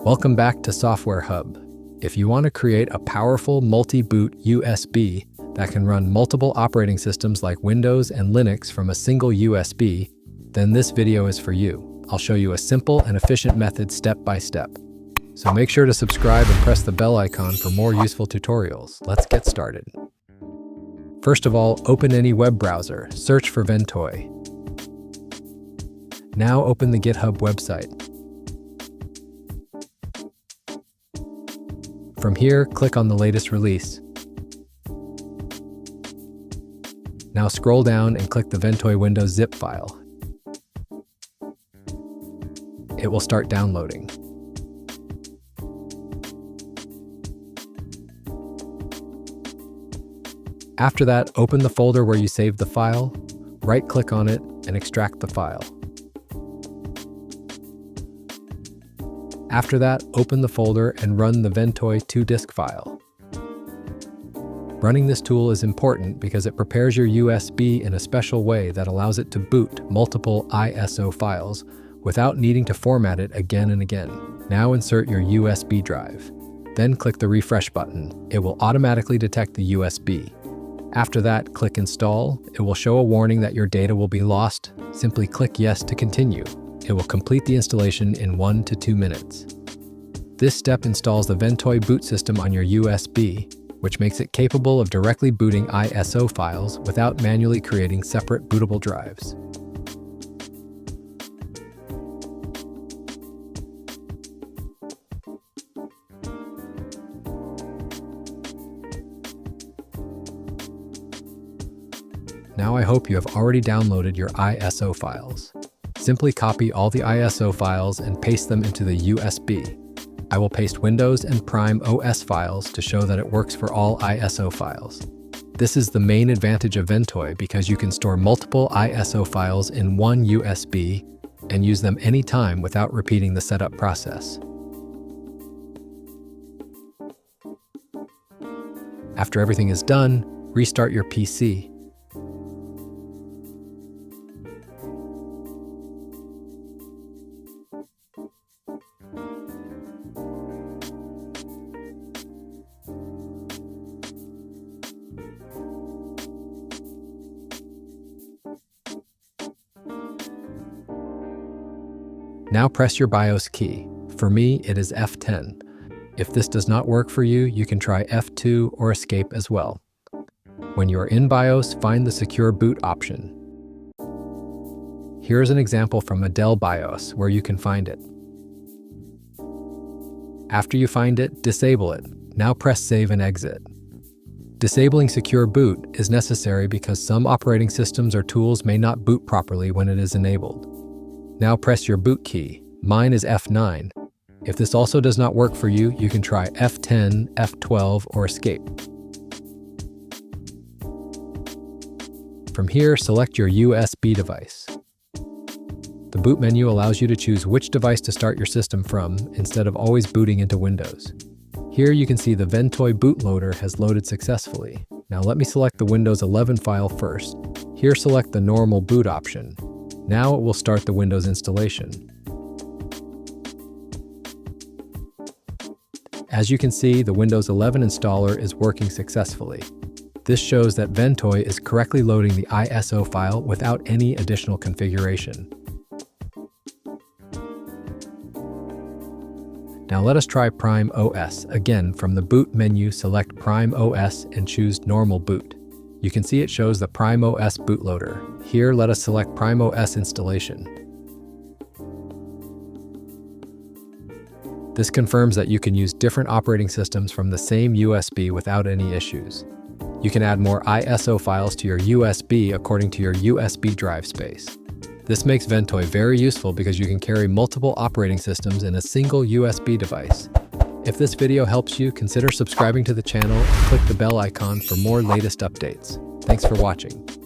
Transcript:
Welcome back to Software Hub. If you want to create a powerful multi-boot USB that can run multiple operating systems like Windows and Linux from a single USB, then this video is for you. I'll show you a simple and efficient method step by step. So make sure to subscribe and press the bell icon for more useful tutorials. Let's get started. First of all, open any web browser, search for Ventoy. Now open the GitHub website. From here, click on the latest release. Now scroll down and click the Ventoy Windows zip file. It will start downloading. After that, open the folder where you saved the file, right-click on it, and extract the file. After that, open the folder and run the Ventoy 2-disk file. Running this tool is important because it prepares your USB in a special way that allows it to boot multiple ISO files without needing to format it again and again. Now insert your USB drive. Then click the refresh button. It will automatically detect the USB. After that, click Install. It will show a warning that your data will be lost. Simply click Yes to continue. It will complete the installation in 1 to 2 minutes. This step installs the Ventoy boot system on your USB, which makes it capable of directly booting ISO files without manually creating separate bootable drives. Now I hope you have already downloaded your ISO files. Simply copy all the ISO files and paste them into the USB. I will paste Windows and Prime OS files to show that it works for all ISO files. This is the main advantage of Ventoy because you can store multiple ISO files in one USB and use them anytime without repeating the setup process. After everything is done, restart your PC. Now press your BIOS key. For me, it is F10. If this does not work for you, you can try F2 or Escape as well. When you are in BIOS, find the Secure Boot option. Here is an example from a Dell BIOS where you can find it. After you find it, disable it. Now press Save and Exit. Disabling Secure Boot is necessary because some operating systems or tools may not boot properly when it is enabled. Now press your boot key. Mine is F9. If this also does not work for you, you can try F10, F12, or Escape. From here, select your USB device. The boot menu allows you to choose which device to start your system from instead of always booting into Windows. Here you can see the Ventoy bootloader has loaded successfully. Now let me select the Windows 11 file first. Here select the normal boot option. Now it will start the Windows installation. As you can see, the Windows 11 installer is working successfully. This shows that Ventoy is correctly loading the ISO file without any additional configuration. Now let us try Prime OS. Again, from the boot menu, select Prime OS and choose Normal Boot. You can see it shows the Prime OS bootloader. Here, let us select Prime OS installation. This confirms that you can use different operating systems from the same USB without any issues. You can add more ISO files to your USB according to your USB drive space. This makes Ventoy very useful because you can carry multiple operating systems in a single USB device. If this video helps you, consider subscribing to the channel and click the bell icon for more latest updates. Thanks for watching.